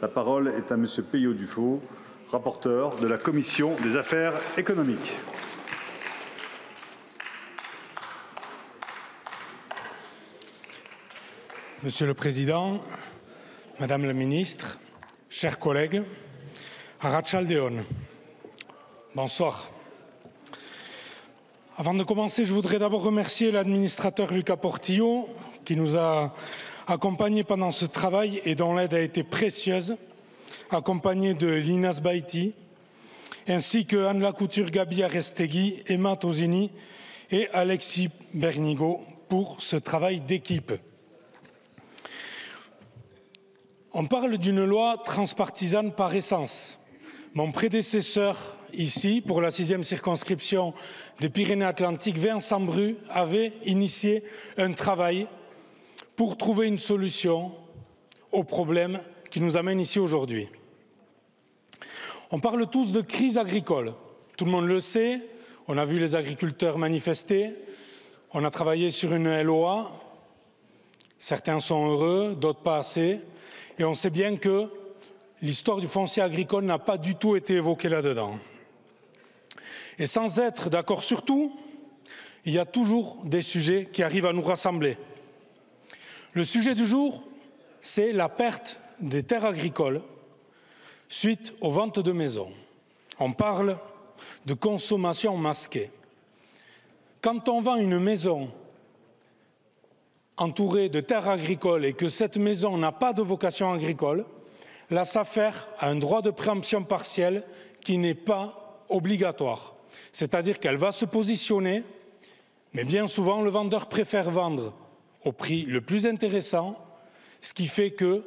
La parole est à Monsieur Peyo-Dufaux, rapporteur de la Commission des affaires économiques. Monsieur le Président, Madame la Ministre, chers collègues, Arratsaldeon, bonsoir. Avant de commencer, je voudrais d'abord remercier l'administrateur Luca Portillo qui nous a accompagnés pendant ce travail et dont l'aide a été précieuse, accompagné de Linas Baiti, ainsi que Anne Lacouture, Gabi Arestegui, Emma Tosini et Alexis Bernigo pour ce travail d'équipe. On parle d'une loi transpartisane par essence. Mon prédécesseur ici, pour la 6e circonscription des Pyrénées-Atlantiques, Vincent Bru, avait initié un travail pour trouver une solution aux problèmes qui nous amènent ici aujourd'hui. On parle tous de crise agricole. Tout le monde le sait. On a vu les agriculteurs manifester. On a travaillé sur une LOA. Certains sont heureux, d'autres pas assez. Et on sait bien que l'histoire du foncier agricole n'a pas du tout été évoquée là-dedans. Et sans être d'accord sur tout, il y a toujours des sujets qui arrivent à nous rassembler. Le sujet du jour, c'est la perte des terres agricoles suite aux ventes de maisons. On parle de consommation masquée. Quand on vend une maison entourée de terres agricoles et que cette maison n'a pas de vocation agricole, la SAFER a un droit de préemption partielle qui n'est pas obligatoire. C'est-à-dire qu'elle va se positionner, mais bien souvent le vendeur préfère vendre au prix le plus intéressant, ce qui fait que,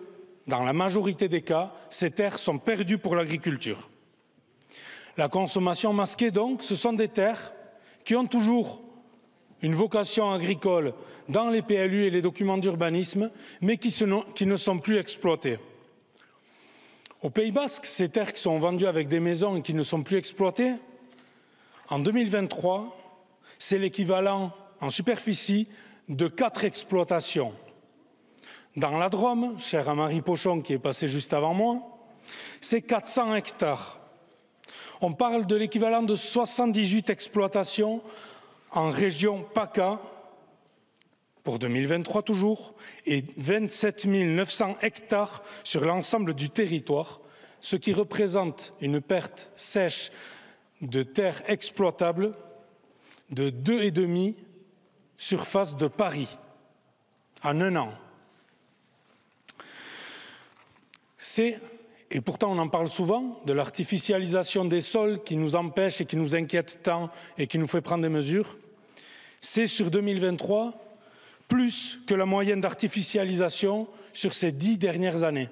dans la majorité des cas, ces terres sont perdues pour l'agriculture. La consommation masquée, donc, ce sont des terres qui ont toujours une vocation agricole dans les PLU et les documents d'urbanisme, mais qui ne sont plus exploitées. Au Pays Basque, ces terres qui sont vendues avec des maisons et qui ne sont plus exploitées, en 2023, c'est l'équivalent en superficie de 4 exploitations. Dans la Drôme, cher à Marie Pochon qui est passée juste avant moi, c'est 400 hectares. On parle de l'équivalent de 78 exploitations en région PACA, pour 2023 toujours, et 27 900 hectares sur l'ensemble du territoire, ce qui représente une perte sèche de terres exploitables de 2,5 surface de Paris en un an. Et pourtant on en parle souvent, de l'artificialisation des sols qui nous empêche et qui nous inquiète tant et qui nous fait prendre des mesures. C'est sur 2023 plus que la moyenne d'artificialisation sur ces 10 dernières années.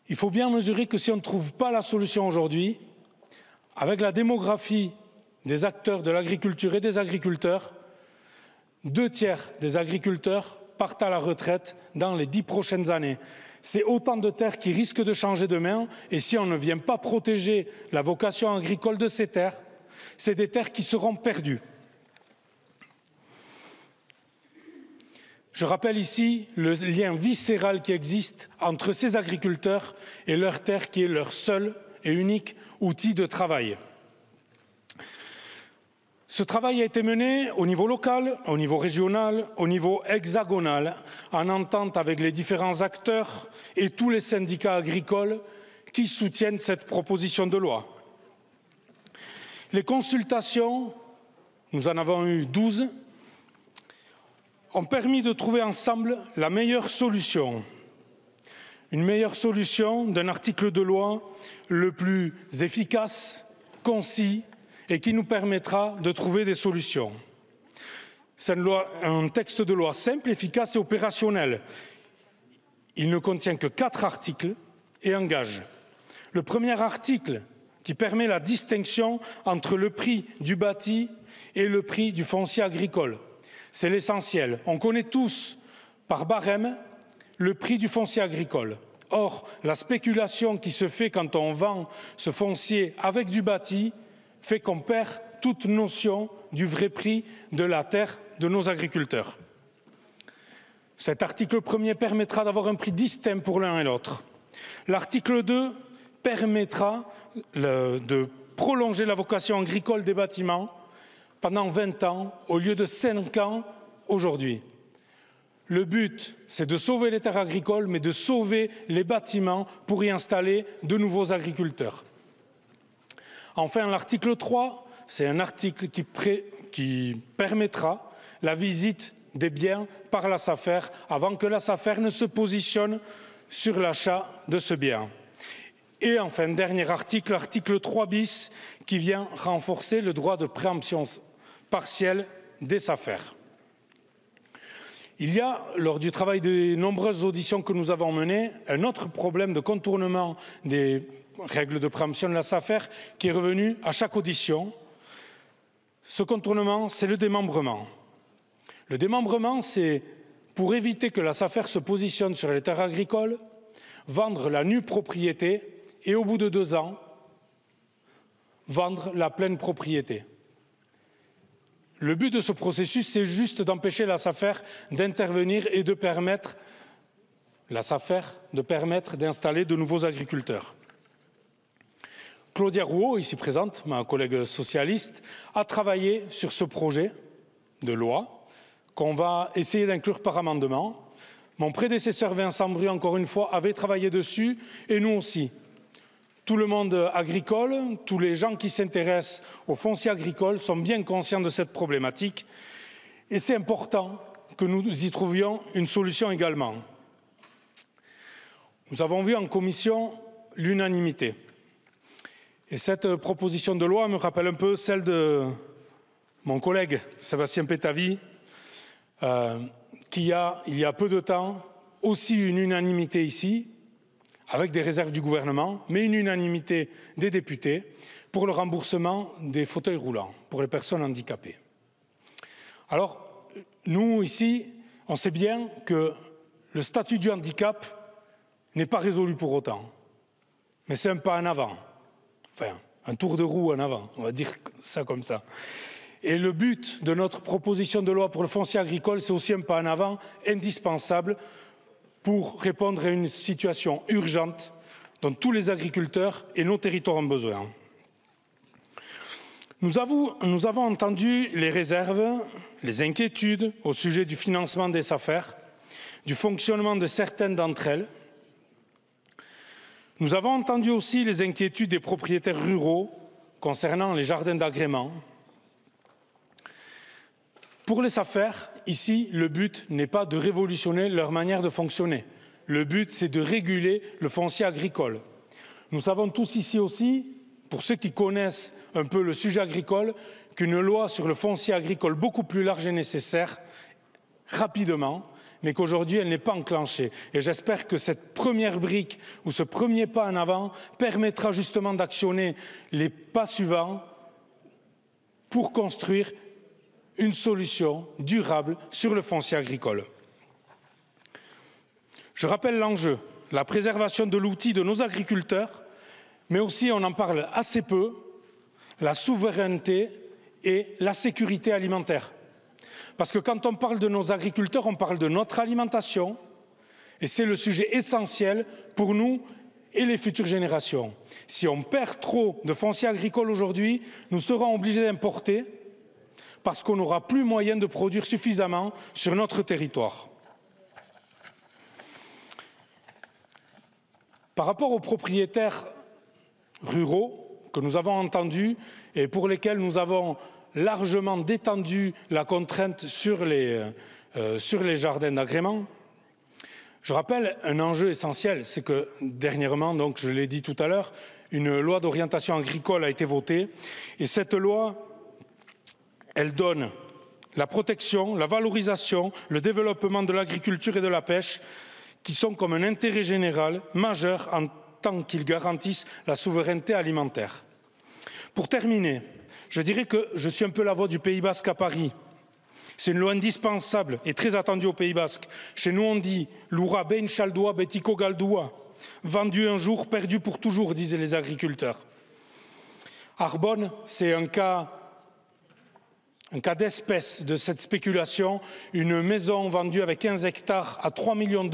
Il faut bien mesurer que si on ne trouve pas la solution aujourd'hui, avec la démographie des acteurs de l'agriculture et des agriculteurs, 2/3 des agriculteurs partent à la retraite dans les 10 prochaines années. C'est autant de terres qui risquent de changer de main et si on ne vient pas protéger la vocation agricole de ces terres, c'est des terres qui seront perdues. Je rappelle ici le lien viscéral qui existe entre ces agriculteurs et leurs terres qui est leur seul et unique outil de travail. Ce travail a été mené au niveau local, au niveau régional, au niveau hexagonal, en entente avec les différents acteurs et tous les syndicats agricoles qui soutiennent cette proposition de loi. Les consultations, nous en avons eu 12, ont permis de trouver ensemble la meilleure solution. Une meilleure solution d'un article de loi le plus efficace, concis et qui nous permettra de trouver des solutions. C'est un texte de loi simple, efficace et opérationnel. Il ne contient que 4 articles et un gage. Le premier article qui permet la distinction entre le prix du bâti et le prix du foncier agricole. C'est l'essentiel. On connaît tous par barème le prix du foncier agricole. Or, la spéculation qui se fait quand on vend ce foncier avec du bâti fait qu'on perd toute notion du vrai prix de la terre de nos agriculteurs. Cet article 1er permettra d'avoir un prix distinct pour l'un et l'autre. L'article 2 permettra de prolonger la vocation agricole des bâtiments pendant 20 ans au lieu de 5 ans aujourd'hui. Le but, c'est de sauver les terres agricoles, mais de sauver les bâtiments pour y installer de nouveaux agriculteurs. Enfin, l'article 3, c'est un article qui permettra la visite des biens par la SAFER avant que la SAFER ne se positionne sur l'achat de ce bien. Et enfin, dernier article, l'article 3 bis, qui vient renforcer le droit de préemption partielle des SAFER. Il y a, lors du travail des nombreuses auditions que nous avons menées, un autre problème de contournement des règles de préemption de la SAFER qui est revenu à chaque audition. Ce contournement, c'est le démembrement. Le démembrement, c'est pour éviter que la SAFER se positionne sur les terres agricoles, vendre la nue propriété et au bout de 2 ans, vendre la pleine propriété. Le but de ce processus, c'est juste d'empêcher la SAFER d'intervenir et de permettre d'installer de nouveaux agriculteurs. Claudia Rouault, ici présente, ma collègue socialiste, a travaillé sur ce projet de loi qu'on va essayer d'inclure par amendement. Mon prédécesseur Vincent Bru, encore une fois, avait travaillé dessus et nous aussi. Tout le monde agricole, tous les gens qui s'intéressent au foncier agricole sont bien conscients de cette problématique et c'est important que nous y trouvions une solution également. Nous avons vu en commission l'unanimité. Et cette proposition de loi me rappelle un peu celle de mon collègue Sébastien Pétavy, qui a, il y a peu de temps, aussi une unanimité ici, avec des réserves du gouvernement, mais une unanimité des députés pour le remboursement des fauteuils roulants pour les personnes handicapées. Alors, nous, ici, on sait bien que le statut du handicap n'est pas résolu pour autant, mais c'est un pas en avant, enfin, un tour de roue en avant, on va dire ça comme ça. Et le but de notre proposition de loi pour le foncier agricole, c'est aussi un pas en avant indispensable pour répondre à une situation urgente dont tous les agriculteurs et nos territoires ont besoin. Nous avons entendu les réserves, les inquiétudes au sujet du financement des SAFER, du fonctionnement de certaines d'entre elles. Nous avons entendu aussi les inquiétudes des propriétaires ruraux concernant les jardins d'agrément. Pour les SAFER, ici, le but n'est pas de révolutionner leur manière de fonctionner. Le but, c'est de réguler le foncier agricole. Nous savons tous ici aussi, pour ceux qui connaissent un peu le sujet agricole, qu'une loi sur le foncier agricole beaucoup plus large est nécessaire rapidement, mais qu'aujourd'hui, elle n'est pas enclenchée. Et j'espère que cette première brique ou ce premier pas en avant permettra justement d'actionner les pas suivants pour construire une solution durable sur le foncier agricole. Je rappelle l'enjeu, la préservation de l'outil de nos agriculteurs, mais aussi, on en parle assez peu, la souveraineté et la sécurité alimentaire. Parce que quand on parle de nos agriculteurs, on parle de notre alimentation et c'est le sujet essentiel pour nous et les futures générations. Si on perd trop de foncier agricole aujourd'hui, nous serons obligés d'importer parce qu'on n'aura plus moyen de produire suffisamment sur notre territoire. Par rapport aux propriétaires ruraux que nous avons entendus et pour lesquels nous avons largement détendu la contrainte sur les jardins d'agrément, je rappelle un enjeu essentiel, c'est que dernièrement, donc je l'ai dit tout à l'heure, une loi d'orientation agricole a été votée et cette loi, elle donne la protection, la valorisation, le développement de l'agriculture et de la pêche qui sont comme un intérêt général majeur en tant qu'ils garantissent la souveraineté alimentaire. Pour terminer, je dirais que je suis un peu la voix du Pays Basque à Paris. C'est une loi indispensable et très attendue au Pays Basque. Chez nous, on dit « Lura bein chaldua betiko galdua ». Vendu un jour, perdu pour toujours, disaient les agriculteurs. Arbonne, c'est un cas un cas d'espèce de cette spéculation, une maison vendue avec 15 hectares à 3,2 millions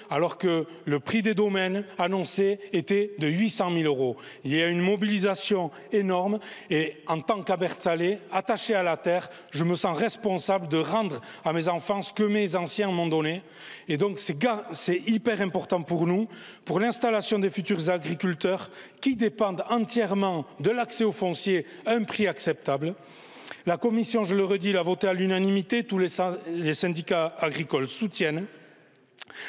alors que le prix des domaines annoncé était de 800 000 €. Il y a une mobilisation énorme et en tant qu'Abert-Salé, attaché à la terre, je me sens responsable de rendre à mes enfants ce que mes anciens m'ont donné. Et donc c'est hyper important pour nous, pour l'installation des futurs agriculteurs qui dépendent entièrement de l'accès au foncier à un prix acceptable. La Commission, je le redis, l'a voté à l'unanimité. Tous les syndicats agricoles soutiennent.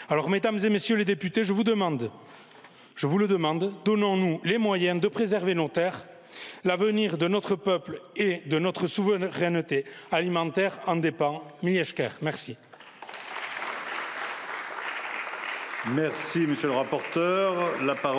Alors, mesdames et messieurs les députés, je vous le demande, donnons-nous les moyens de préserver nos terres. L'avenir de notre peuple et de notre souveraineté alimentaire en dépend. Miliesker, merci. Merci, monsieur le rapporteur. La parole